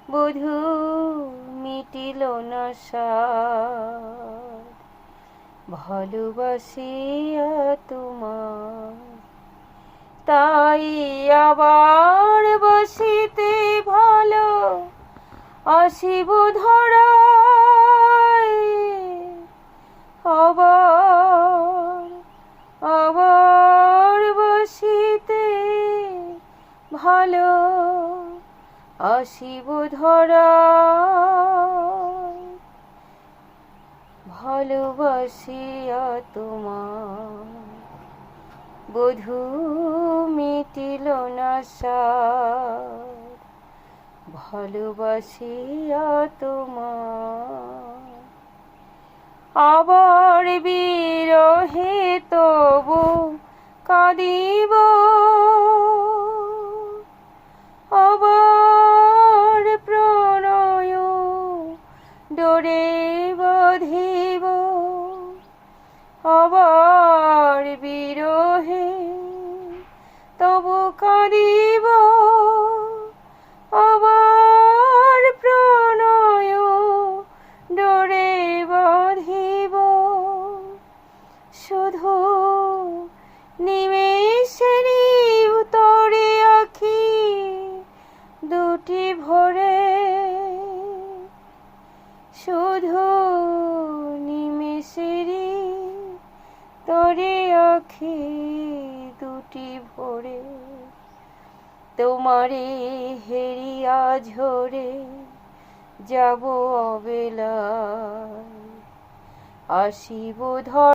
বধূ মিটিল না সাধ, ভালোবাসিয়া তোমার। তাই আবার বসিতে ভালো আসিব ধরায়, আবার আবার বসিতে ভালো আসিব ধরায়, ভালোবাসিয়া তোমার। বধূ মিটিল না সাধ, ভালোবাসিয়া তোমার। আবার বিরহে তবু কাঁদিব, আবার প্রণয় ডোরে বাঁধিব, আবার বিরহে তবু কাঁদিব, আবার প্রণয় ডোরে বাঁধিব। শুধু নিমেষেরই উতরে আঁখি দুটি ভরে, শুধু নিমেষেরই তরে আঁখি দুটি ভরে। তোমারে হেরিয়া ঝরে যাব অবেলায়, আসিব ধরায়।